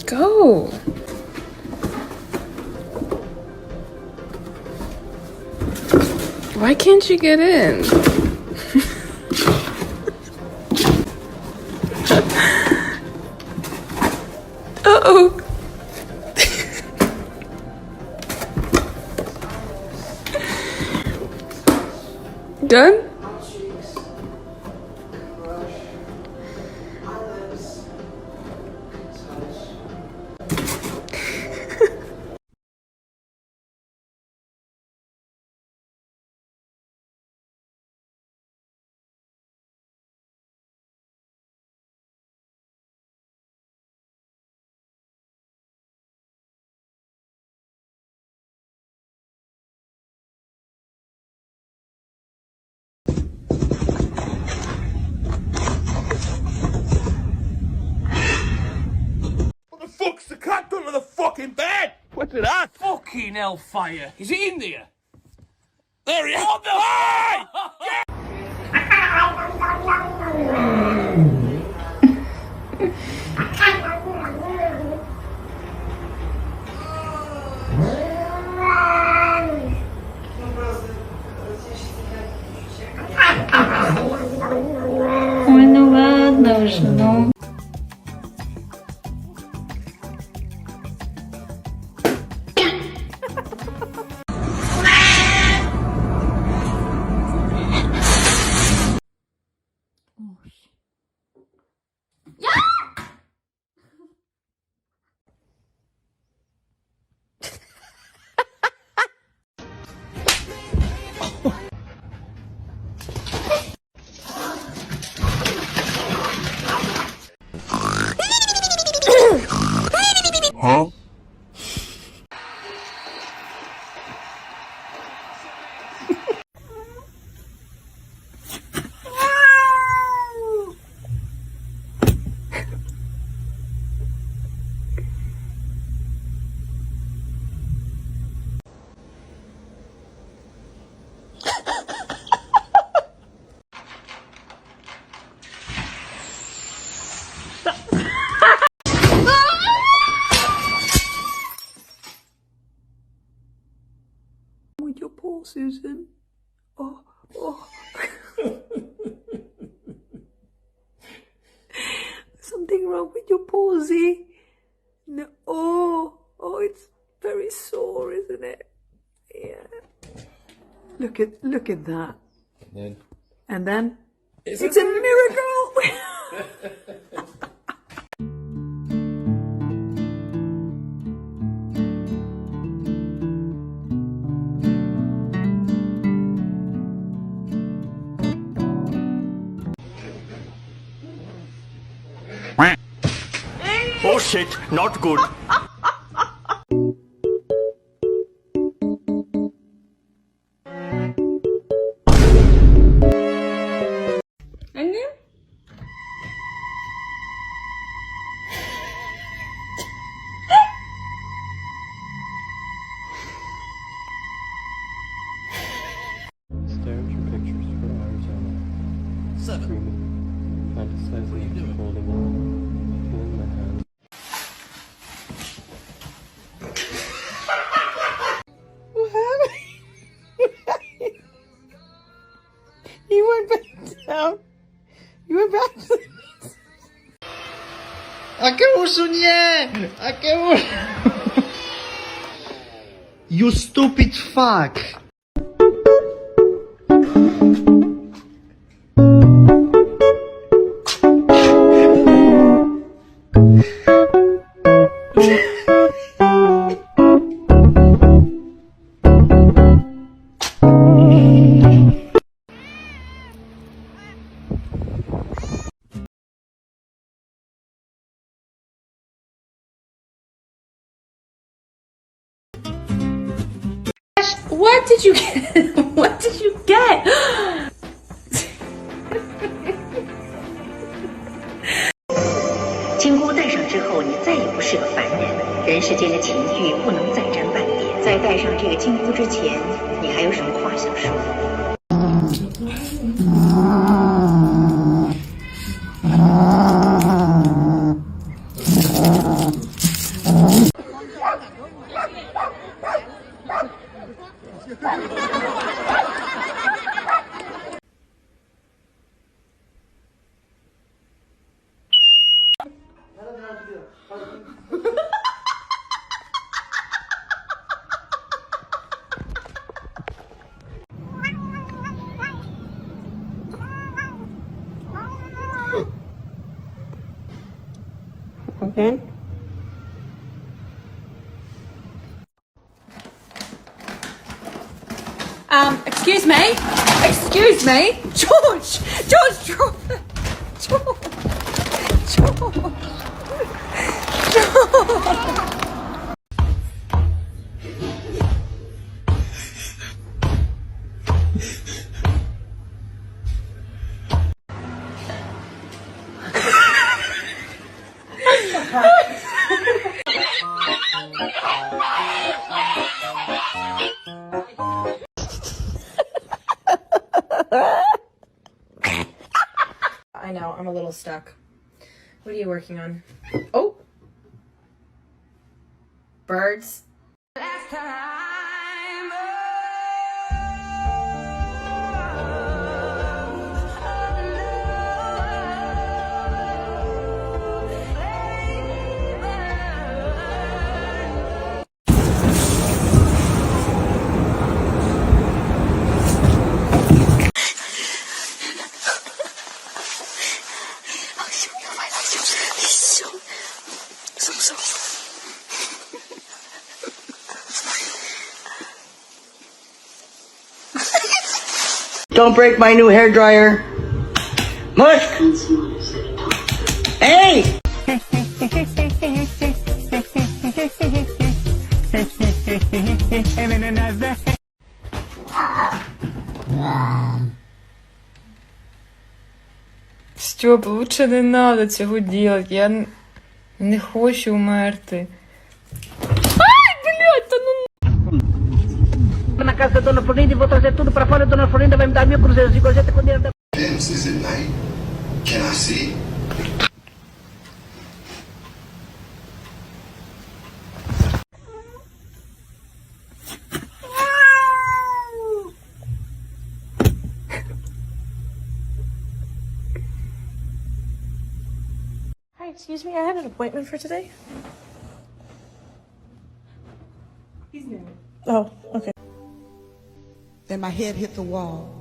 Go. Why can't you get in? Uh-oh. Done? Fuck's the cat done with the fucking bed? What's it at? Fucking hellfire. Is he in there? There he is. On the way! Ой, ну ладно уж, ну. Huh? With your paw, Susan. Oh, oh. Something wrong with your pawsy. No, oh, it's very sore, isn't it? Yeah. Look at that. And then it's a miracle. Oh shit, not good. Annem? Stare at your pictures for hours on end. 7. Dreaming, fantasizing, holding on, feeling my hand. What happened? You went back down. You went back to the... Akeuszu nie! Akeuszu! You stupid fuck! What did you get? What did you get? 金箍戴上之后，你再也不是个凡人，人世间的情欲不能再沾半点。在戴上这个金箍之前，你还有什么话想说？ Okay. Excuse me? Excuse me? George! George! George! George! George! I know, I'm a little stuck. What are you working on? Oh! Birds. Last time, Don't break my new hair dryer. Mush! Hey! Стьоп, лучше не надо цього делать. Я не хочу вмерти. Ай, блядь, та ну... Na casa da Dona Florinda e vou trazer tudo pra fora. A Dona Florinda vai me dar 1000 cruzeiros de gorjeta quando ele... Is it night? Can I see? Hi, excuse me, I had an appointment for today. He's new. Oh, okay. Then my head hit the wall.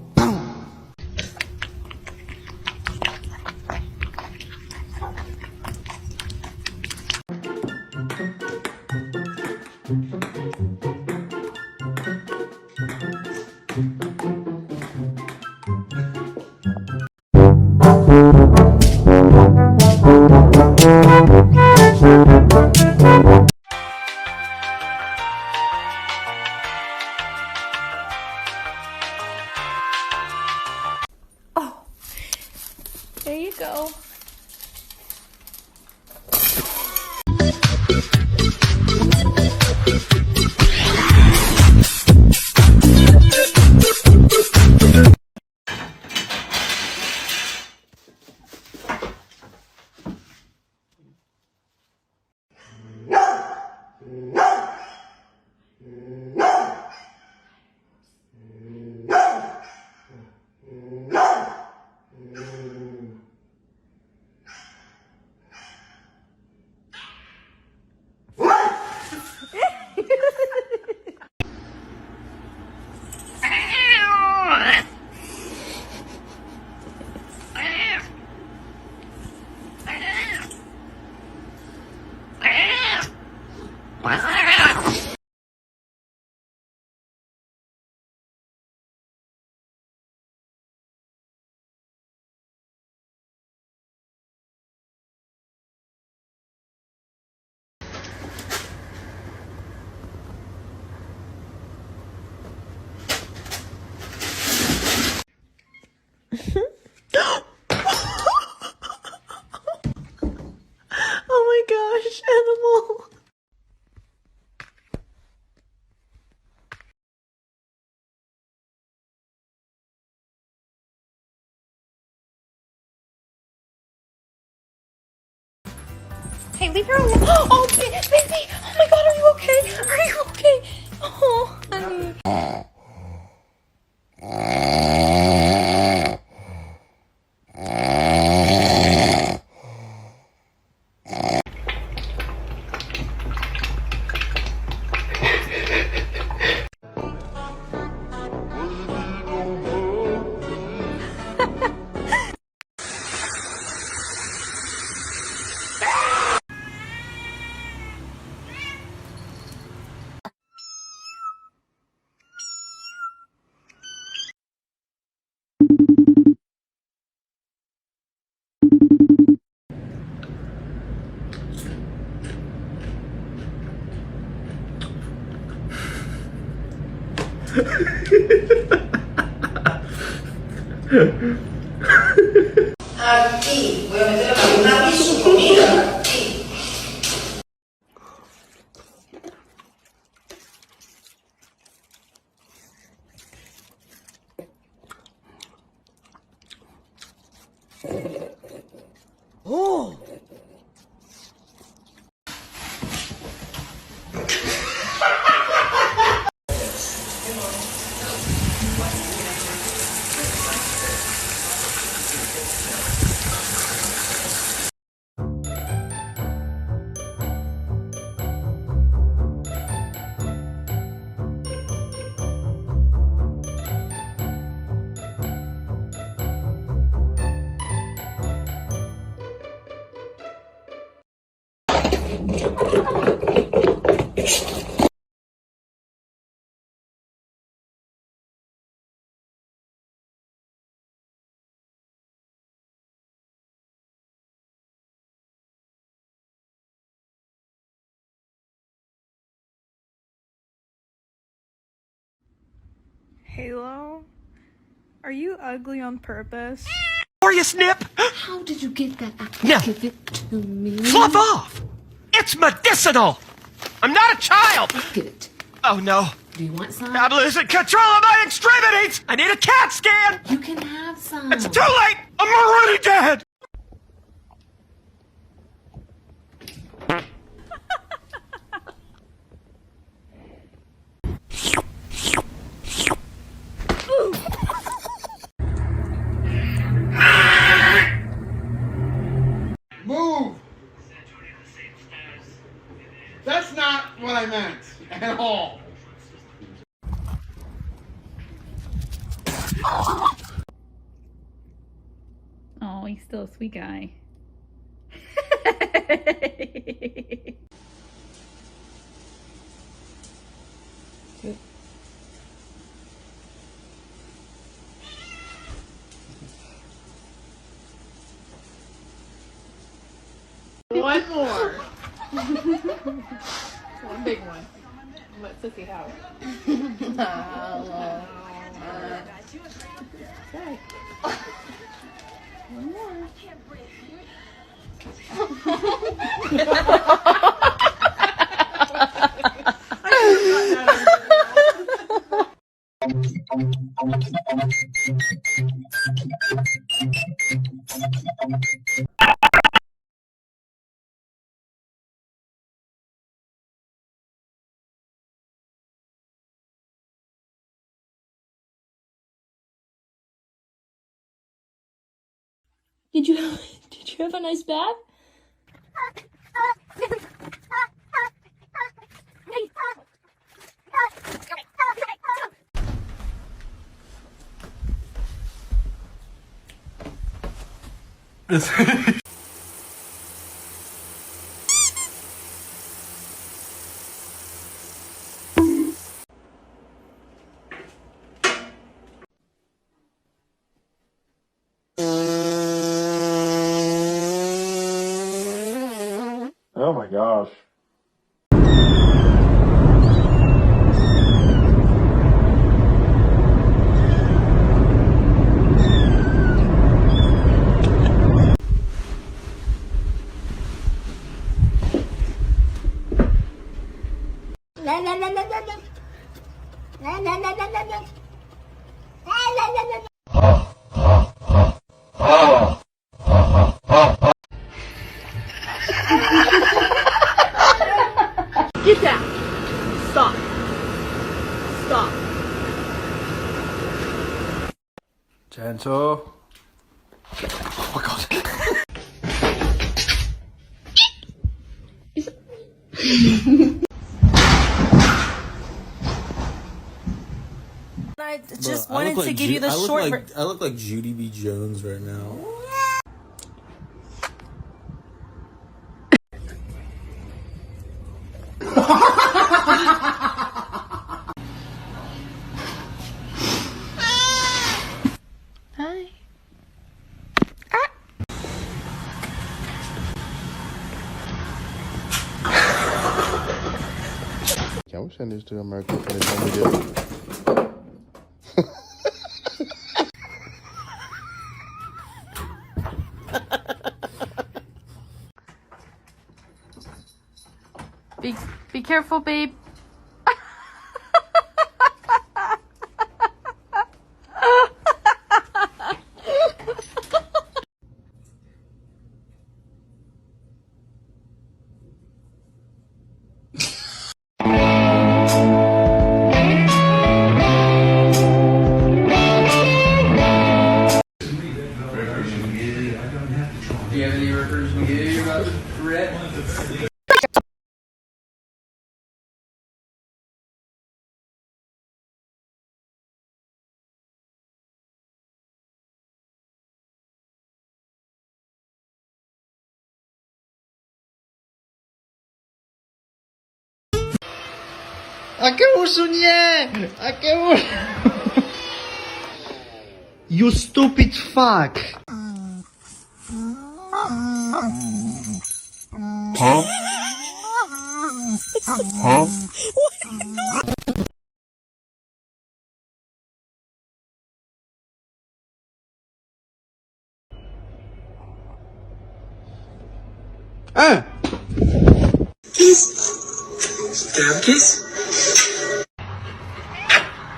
There you go. Oh my gosh, animal. Hey, leave her alone. Oh, baby. Oh my god, are you okay? Are you okay? Oh, honey. Aquí, voy a meter una y su comida. Aquí. Oh! Halo? Are you ugly on purpose? Are you, Snip? How did you get that? No. Give it to me. Fluff off! It's medicinal! I'm not a child! Give it. Oh no. Do you want some? I'm losing control of my extremities! I need a CAT scan! You can have some. It's too late! I'm already dead! Move! That's not what I meant at all. Oh, he's still a sweet guy. One more. One big one. Let Sissy have it. One more. Did you have a nice bath? Oh my gosh. Get down. Stop. Stop. Gentle. Oh my god. I just wanted to give you the short. I look like Judy B. Jones right now. Hi. Can we send this to America for this one video? Be careful, babe. Do you have any recursion to give about Red? You stupid fuck! Huh? Huh?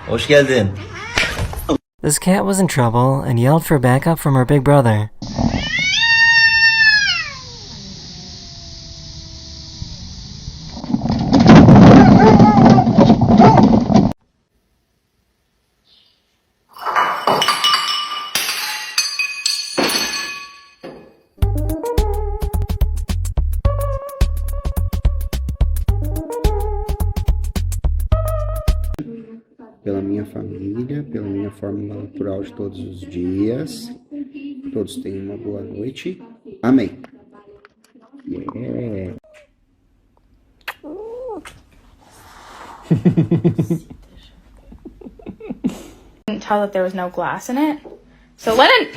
Hoş geldin. This cat was in trouble and yelled for backup from her big brother. Pela minha família, pela minha fórmula natural de todos os dias. Todos tenham uma boa noite. Amém. Yeah. Couldn't tell that there was no glass in it. So Lennon.